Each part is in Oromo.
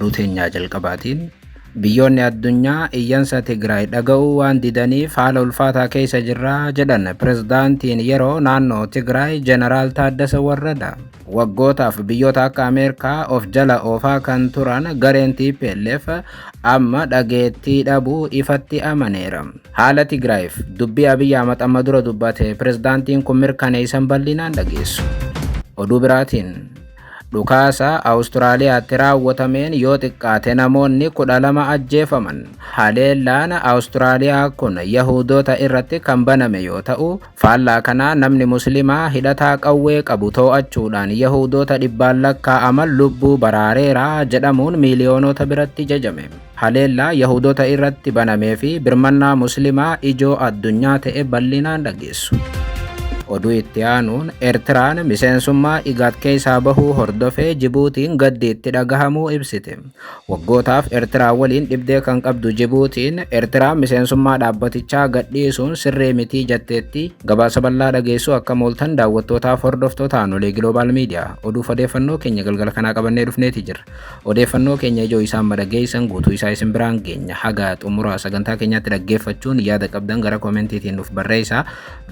oduu teenyaa jalqabaatiin biyyoonni addunyaa iyyansa Tigraay dhaga'uu waan didaniif haala ulfaataa keessa jirra jedhan pirezidaantiin yeroo naannoo Tigraay Jeneraal Taaddasa Warradaa. Waggootaaf biyyoota akka Ameerikaa of jala oofaa kan turan gareen TPLF amma dhageettii dhabuu ifatti amaneera. Haala Tigraayiif dubbii Abiyyi Ahmad amma dura dubbate pirezidaantiin kun mirkaneessan bal'inaan dhageessu. Oduu biraatiin dhukaasa Awustiraaliyaatti raawwatameen yoo xiqqaate namoonni 12 ajjeefaman. Haleellaan Awustiraaliyaa kun Yahudoota irratti kan baname yoo ta'u, faallaa kanaa namni Muslimaa hidhataa qawwee qabu to'achuudhaan Yahudoota dhibbaan lakkaa'aman lubbuu baraareera jedhamuun miiliyoonota biratti jajame. Haleellaa Yahudoota irratti banamee fi birmannaa Muslimaa ijoo addunyaa ta'e bal'inaan dhageessu. Oduu itti aanuun Eertiraan miseensummaa IGAD keessaa bahuu hordofee Jibuutiin gaddiitti dhagahamuu ibsite. Waggootaaf Eertiraan waliin dhibdee kan qabdu Jibuutiin Eertiraan miseensummaa dhaabbatichaa gadhiisuun sirrii mitii jetteetti. Gabaasa bal'aa dhageessuu akka mooltan daawwattootaaf hordoftoota aanolee Global Media oduuf odeeffannoo keenya galgala kanaa qabannee dhufneeti jirra. Odeeffannoo keenya ijoo isaan madhageessan guutuu isaa isin biraan geenya. Haga xumuraa sagantaa keenyaatti dhaggeeffachuun yaada qabdan gara koomentiitiin nuuf barreessaa.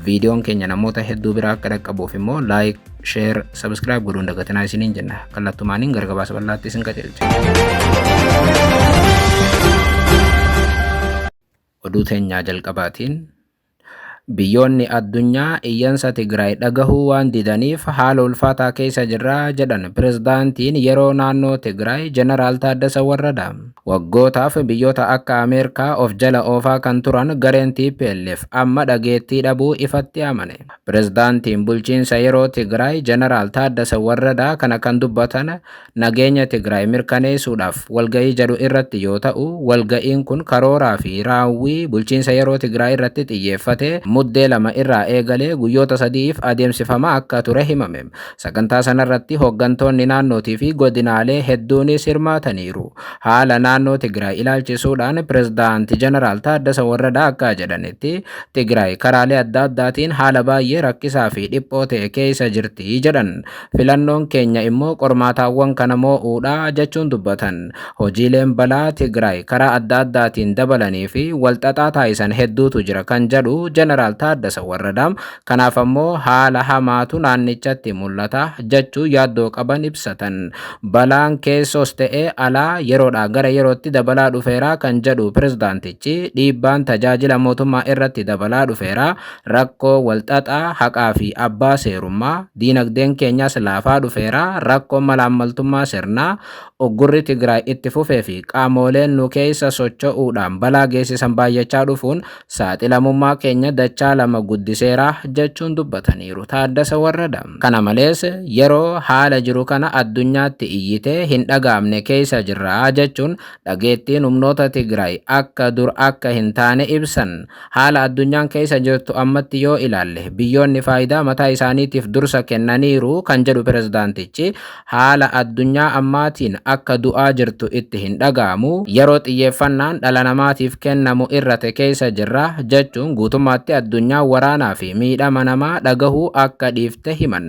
Viidiyoon keenya namoota hedduu biraa akka dhaqqabuuf immoo laayik, sheer, sabskiraayib godhuun dagatinaa isiniin jenna. Kallattumaaniin gara gabaasa bal'aatti isin qajeelcha. Oduu teenyaa jalqabaatiin biyyoonni addunyaa iyyansa Tigraay dhagahuu waan didaniif haala ulfaataa keessa jirra jedhan pirezidaantiin yeroo naannoo Tigraay Jeneraal Taaddasa Warradaa. Waggootaaf biyyoota akka Ameerikaa of jala oofaa kan turan gareen TPLF amma dhageettii dhabuu ifatti amane. Pirezidaantiin bulchiinsa yeroo Tigraay Jeneraal Taaddasa Warradaa kana kan dubbatan nageenya Tigraay mirkaneessuudhaaf walga'ii jedhu irratti yoo ta'u, walga'iin kun karooraa fi raawwii bulchiinsa yeroo Tigraay irratti xiyyeeffate muddee 2 irraa eegalee guyyoota 3f adeemsifamaa akka ture himame. Sagantaa sanarratti hooggantoonni naannootii fi godinaalee hedduunis hirmaataniiru. Haala naannoo Tigraay ilaalchisuudhaan pirezidaanti Jeneraal Taaddasa Warradaa akka jedhanitti Tigraay karaalee adda addaatiin haala baay'ee rakkisaa fi dhiphoo ta'e keessa jirti jedhan. Filannoon keenya immoo qormaataawwan kana moo'uudha jechuun dubbatan. Hojiileen balaa Tigraay karaa adda addaatiin dabalanii fi walxaxaa taasisan hedduutu jira kan jedhu Jeneraal Taaddasa Warradaa. Kanaaf ammoo haala hamaatu naannichatti mul'ata jechuu yaaddoo qaban ibsatan. Balaan keessos ta'ee alaa yeroodhaa gara yerootti dabalaa dhufeera kan jedhu pirezidaantichi dhiibbaan tajaajila mootummaa irratti dabalaa dhufeera. Rakkoo walxaxaa haqaa fi abbaa seerummaa diinagdeen keenyas laafaa dhufeera. Rakkoo malaammaltummaa sirnaa oggurri Tigraay itti fufee fi qaamoleen nu keessa socho'uudhaan balaa geessisan baay'achaa dhufuun saaxilamummaa keenya dachaa 2 guddiseera jechuun dubbataniiru Taaddasa Warradaa. Kana malees yeroo haala jiru kana addunyaatti iyyitee hin dhagaamne keessa jirra jechuun dhageettiin humnoota Tigraay akka dur akka hin taane ibsan. Haala addunyaan keessa jirtu ammatti yoo ilaalle biyyoonni faayidaa mataa isaaniitiif dursa kennaniiru kan jedhu pirezidaantichi haala addunyaa ammaatiin akka du'aa jirtu itti hin dhagaamu. Yeroo xiyyeeffannaan dhala namaatiif kennamu irrate keessa jirra jechuun guutummaatti addunyaa waraanaa fi miidhama namaa dhagahuu akka dhiifte himan.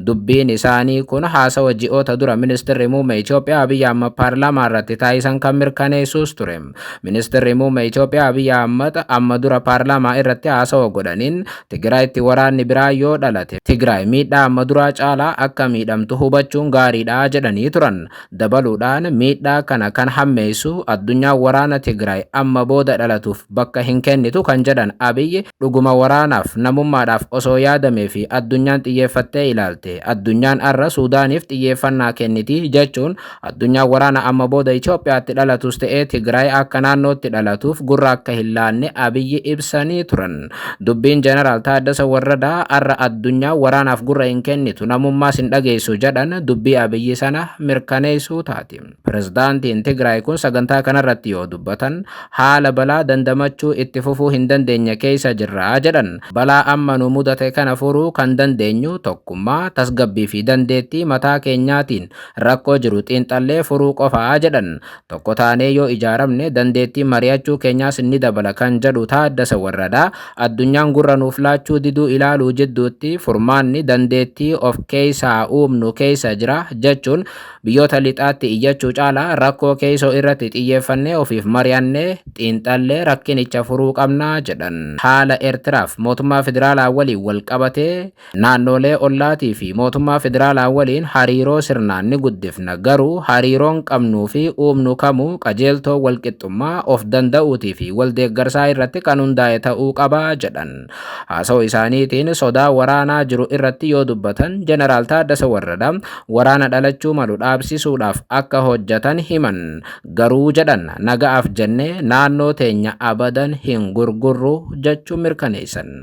Dubbiin isaanii kun haasawa ji'oota dura ministeerri muummee Itoophiyaa Abiyyi Ahmad paarlaamaa irratti taasisan kan mirkaneessuus ture. Ministeerri muummee Itoophiyaa Abiyyi Ahmad amma dura paarlaamaa irratti haasawa godhaniin Tigraayitti waraanni biraa yoo dhalate Tigraay miidhaa amma duraa caalaa akka miidhamtu hubachuun gaariidha jedhanii turan. Dabaluudhaan miidhaa kana kan hammeessu addunyaa waraana Tigraay amma booda dhalatuuf bakka hin kennitu kan jedhan Abiyyi dhuguma waraanaaf namummaadhaaf osoo yaadamee fi addunyaan xiyyeeffattee ilaalte addunyaan arra Suudaaniif xiyyeeffannaa kenniti jechuun addunyaan waraana amma booda Itoophiyaatti dhalatus ta'ee Tigraay akka naannootti dhalatuuf gurra akka hin laanne Abiyyi ibsanii turan. Dubbiin Jeneraal Taaddasa Warradaa arra addunyaan waraanaaf gurra hin kennitu namummaas hin dhageessu jedhan dubbii Abiyyi sana mirkaneessuu taati. Pirezidaantiin Tigraay kun sagantaa kanarratti yoo dubbatan haala balaa dandamachuu itti fufuu hin dandeenye keessa jirra jirra jedhan. Balaa amma nu mudate kana furuu kan dandeenyu tokkummaa, tasgabbii fi dandeettii mataa keenyaatiin rakkoo jiru xiinxallee furuu qofaa jedhan. Tokko taanee yoo ijaaramne dandeettii mari'achuu keenyaas ni dabala kan jedhu Taaddasa Warradaa. Addunyaan gurra nuuf laachuu diduu ilaaluu jidduutti furmaanni dandeettii of keessaa uumnu keessa jira jechuun biyyoota lixaatti iyyachuu caalaa rakkoo keessoo irratti xiyyeeffannee ofiif mari'annee xiinxallee rakkinicha furuu qabnaa jedhan. Haala Eertiraaf mootummaa federaalaa waliin wal qabatee naannolee ollaatii fi mootummaa federaalaa waliin hariiroo sirnaan ni guddifna, garuu hariiroon qabnuu fi uumnu kamuu qajeeltoo walqixxummaa, of danda'uutii fi waldeeggarsaa irratti kan hundaa'e ta'uu qaba jedhan. Haasa'u isaaniitiin sodaa waraanaa jiru irratti yoo dubbatan Jeneraal Taaddasa Warradaa waraana dhalachuu malu dhaabsisuudhaaf akka hojjetan himan. Garuu jedhan nagaaf jennee naannoo teenya abadan hin gurgurru jechuun mirkaneessan.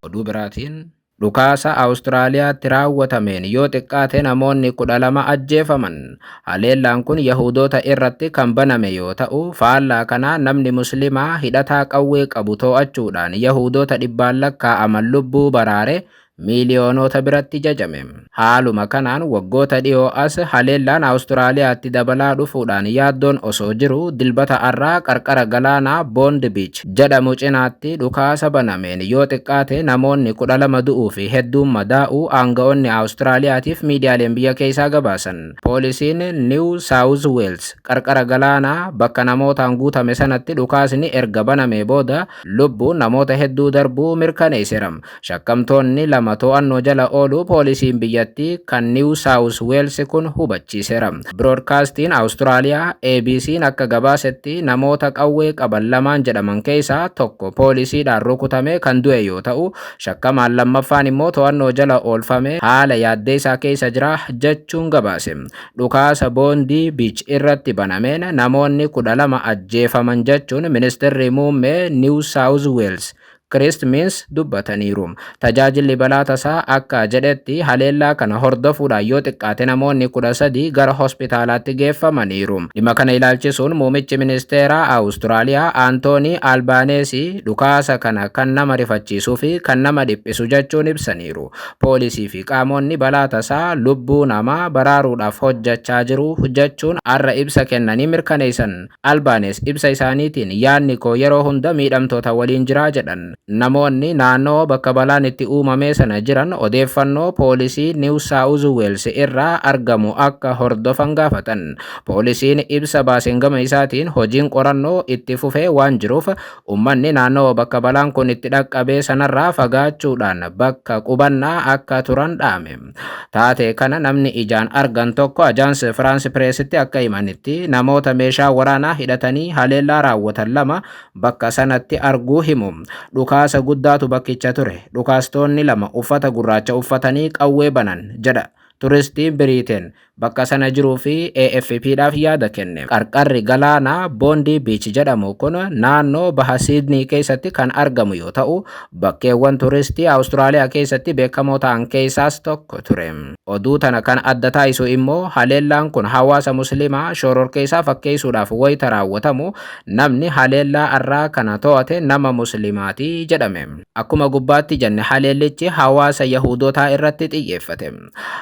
Oduu biraatiin dhukaasa Awustiraaliyaatti raawwatameen yoo xiqqaate namoonni 12 ajjeefaman. Haleellaan kun Yahudoota irratti kan baname yoo ta'u, faallaa kanaa namni Muslimaa hidhataa qawwee qabu to'achuudhaan Yahudoota dhibbaan lakkaa'aman lubbuu baraare miiliyoonota biratti jajame. Haaluma kanaan waggoota dhiyoo as haleellaan Awustiraaliyaatti dabalaa dhufuudhaan yaaddoon osoo jiru dilbata arraa qarqara galaanaa Boond Biich jedhamu cinaatti dhukaasa banameen yoo xiqqaate namoonni 12 du'uu fi hedduun madaa'uu aanga'oonni Awustiraaliyaatiif miidiyaaleen biyya keessaa gabaasan. Poolisiin New South Wales qarqara galaanaa bakka namootaan guutame sanatti dhukaasni erga banamee booda lubbuun namoota hedduu darbuu mirkaneesseera. Shakkamtoonni lama to'annoo jala ooluu poolisiin biyyattii kan New South Wales kun hubachiiseera. Broadcastiin Awustiraaliyaa ABC'n akka gabaasetti namoota qawwee qaban lamaan jedhaman keessaa tokko poolisiidhaan rukutame kan du'e yoo ta'u, shakkamaan lammaffaan immoo to'annoo jala oolfame haala yaaddeessaa keessa jira jechuun gabaase. Dhukaasa Boondii Biich irratti banameen namoonni 12 ajjeefaman jechuun ministeerri muummee New South Wales Chris Minns dubbataniiru. Tajaajilli balaa tasaa akka jedhetti haleellaa kana hordofuudhaan yoo xiqqaate namoonni 13 gara hospitaalaatti geeffamaniiru. Dhimma kana ilaalchisuun muummichi ministeeraa Awustiraaliyaa Antoonii Albaneesii dhukaasa kana kan nama rifachiisuu fi kan nama dhiphisu jechuun ibsaniiru. Poolisii fi qaamonni balaa tasaa lubbuu namaa baraaruudhaaf hojjechaa jiru jechuun har'a ibsa kennanii mirkaneessan. Albanees ibsa isaaniitiin yaadni koo yeroo hunda miidhamtoota waliin jira jedhan. Namoonni naannoo bakka balaan itti uumame sana jiran odeeffannoo poolisii New South Wales irraa argamu akka hordofan gaafatan. Poolisiin ibsa baaseen gama isaatiin hojiin qorannoo itti fufee waan jiruuf uummanni naannoo bakka balaan kun itti dhaqqabee sanarraa fagaachuudhaan bakka qubannaa akka turan dhaame. Taatee kana namni ijaan argan tokko Ajaansi France Pressitti akka himanitti namoota meeshaa waraanaa hidhatanii haleellaa raawwatan 2 bakka sanatti arguu himu. Dhukaasa guddaatu bakkicha ture. Dhukaastoonni 2 uffata gurraacha uffatanii qawwee banan jedha turistiin Biriiteen bakka sana jiruu fi AFP'dhaaf yaada kenne. Qarqarri galaanaa Boondii Biich jedhamu kun naannoo baha Siidnii keessatti kan argamu yoo ta'u, bakkeewwan turistii Awustiraaliyaa keessatti beekamoo ta'an keessaas tokko ture. Oduu tana kan adda taasisu immoo haleellaan kun hawaasa Muslimaa shororkeessaa fakkeessuudhaaf wayita raawwatamu namni haleellaa irraa kana to'ate nama Muslimaati jedhame. Akkuma gubbaatti jenne haleellichi hawaasa Yahudootaa irratti xiyyeeffate.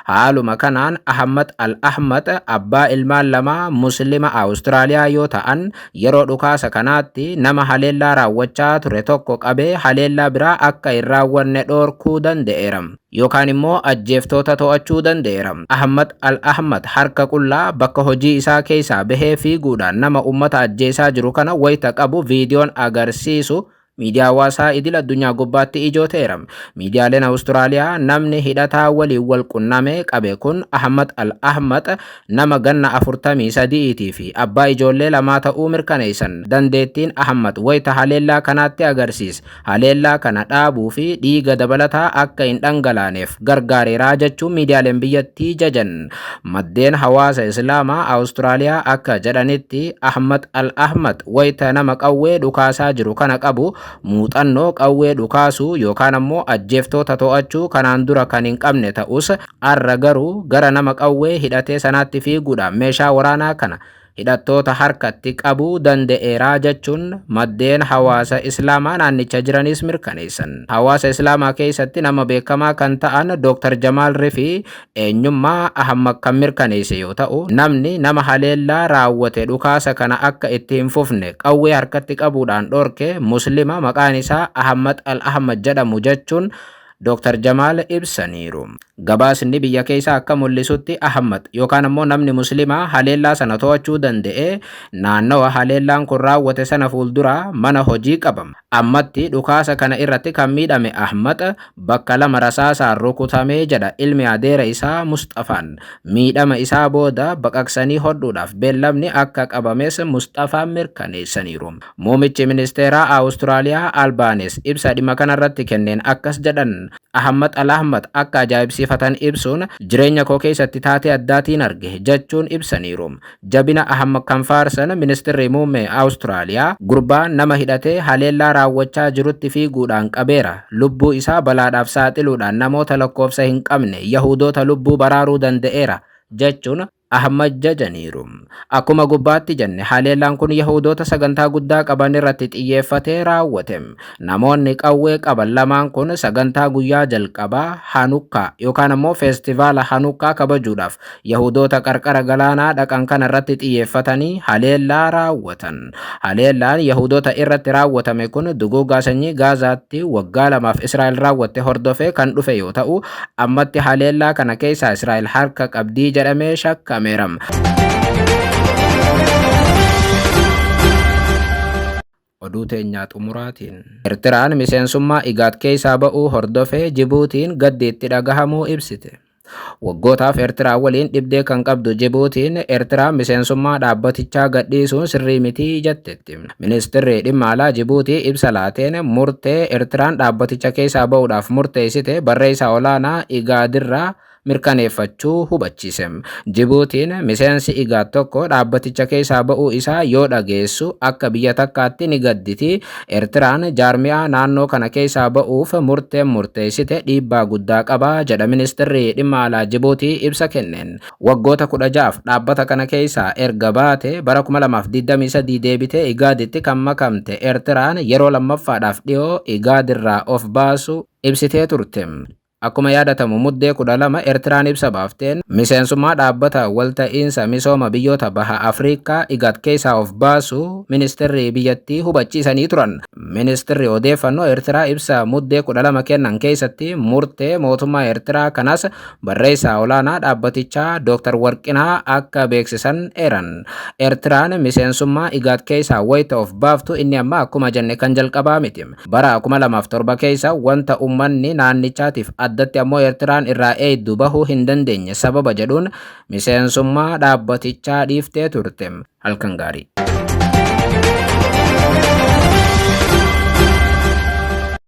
Haaluma kanaan Ahmad Al-Ahmad abbaa ilmaan 2 Muslima Awustiraaliyaa yoo ta'an yeroo dhukaasa kanaatti nama haleellaa raawwachaa ture tokko qabee haleellaa biraa akka hin raawwanne dhoorkuu danda'eera yookaan immoo ajjeeftoota to'achuu danda'eera. Ahmad Al-Ahmad harka qullaa bakka hojii isaa keessaa bahee fiiguudhaan nama ummata ajjeesaa jiru kana wayita qabu viidiyoon agarsiisu miidiyaa hawaasaa idil addunyaa gubbaatti ijooteera. Miidiyaaleen Awustiraaliyaa namni hidhataa waliin wal qunnamee qabe kun Ahmad Al-Ahmad nama ganna 43 fi abbaa ijoollee 2 ta'uu mirkaneessan. Dandeettiin Ahmad wayita haleellaa kanaatti agarsiis haleellaa kana dhaabuu fi dhiiga dabalataa akka hin dhangalaaneef gargaareera jechuun miidiyaaleen biyyattii jajan. Maddeen hawaasa Islaamaa Awustiraaliyaa akka jedhanitti Ahmad Al-Ahmad wayita nama qawwee dhukaasaa jiru kana qabu muuxannoo qawwee dhukaasuu yookaan ammoo ajjeeftoota to'achuu kanaan dura kan hin qabne ta'us har'a garuu gara nama qawwee hidhatee sanaatti fiiguudhaan meeshaa waraanaa kana hidhattoota harkatti qabuu danda'eeraa jechuun maddeen hawaasa Islaamaa naannicha jiranis mirkaneessan. Hawaasa Islaamaa keessatti nama beekamaa kan ta'an Dr. Jamaal Rifii eenyummaa Ahmad kan mirkaneesse yoo ta'u, namni nama haleellaa raawwate dhukaasa kana akka itti hin fufne qawwee harkatti qabuudhaan dhorke Muslima maqaan isaa Ahmad Al-Ahmad jedhamu jechuun Dr. Jamaal ibsaniiru. Gabaasni biyya keessaa akka mul'isutti Ahmad yookaan ammoo namni Muslimaa haleellaa sana to'achuu danda'e naannawa haleellaan kun raawwate sana fuuldura mana hojii qabama. Ammatti dhukaasa kana irratti kan miidhame Ahmad bakka lama rasaasaan rukutamee jedha ilmi adeera isaa Mustafaan. Miidhama isaa booda baqaqsanii hodhuudhaaf beellamni akka qabames Mustafaan mirkaneessaniiru. Muummichi ministeeraa Awustiraaliyaa Albaanis ibsa dhimma kanarratti kenneen akkas jedhan. Ahmad Al-Ahmad akka ajaa'ibsiifatan ibsuun jireenya koo keessatti taatee addaatiin arge jechuun ibsaniiru. Jabina Ahmad kan faarsan ministeerri muummee Awustiraaliyaa gurbaan nama hidhatee haleellaa raawwachaa jirutti fiiguudhaan qabeera. Lubbuu isaa balaadhaaf saaxiluudhaan namoota lakkoofsa hin qabne Yahudoota lubbuu baraaruu danda'eera jechuun Ahmad jajaniiru. Akkuma gubbaatti jenne haleellaan kun Yahudoota sagantaa guddaa qaban irratti xiyyeeffatee raawwate. Namoonni qawwee qaban lamaan kun sagantaa guyyaa jalqabaa Hanukkaa yookaan ammoo feestivaala Hanukkaa kabajuudhaaf Yahudoota qarqara galaanaa dhaqan kana irratti xiyyeeffatanii haleellaa raawwatan. Haleellaan Yahudoota irratti raawwatame kun duguuggaa sanyii Gaazaatti waggaa 2 Israa'el raawwatte hordofee kan dhufe yoo ta'u, ammatti haleellaa kana keessaa Israa'el harka qabdii jedhamee shakka Meram. Oduu teenyaa xumuraatiin Eertiraan miseensummaa IGAD keessaa ba'uu hordofee Jibuutiin gaddi itti dhagahamuu ibsite. Waggootaaf Eertiraa waliin dhibdee kan qabdu Jibuutiin Eertiraan miseensummaa dhaabbatichaa gadhiisuun sirrii mitii jettetti. Ministeerri dhimma alaa Jibuutii ibsa laateen murtee Eertiraan dhaabbaticha keessaa ba'uudhaaf murteessite barreessaa olaanaa IGADirraa mirkaneeffachuu hubachiise. Jibuutiin miseensi IGAD tokko dhaabbaticha keessaa ba'uu isaa yoo dhageessu akka biyya takkaatti ni gadditi. Eertiraan jaarmiyaa naannoo kana keessaa ba'uuf murteessite dhiibbaa guddaa qaba jedha ministeerri dhimma alaa Jibuutii ibsa kenneen. Waggoota 16 dhaabbata kana keessaa erga baate bara 2023 deebitee IGADitti kan makamte Eertiraan yeroo lammaffaadhaaf dhiyoo IGADirraa of baasu ibsitee turte. Akkuma yaadatamu muddee 12 Eertiraan ibsa baafteen miseensummaa dhaabbata walta'iinsa misooma biyyoota baha Afrikaa IGAD keessaa of baasu ministeerri biyyattii hubachiisanii turan. Ministeerri odeeffannoo Eertiraa ibsa muddee 12 kennan keessatti murtee mootummaa Eertiraa kanas barreessaa olaanaa dhaabbatichaa Dr. Warqinaa akka beeksisan eeran. Eertiraan miseensummaa IGAD keessaa wayita of baaftu inni amma akkuma jenne kan jalqabaa miti. Bara 2007 keessa wanta uummanni naannichaatiif addatti ammoo Eertiraan irraa eedduu bahuu hin dandeenye sababa jedhuun miseensummaa dhaabbatichaa dhiiftee turte. Halkan gaarii.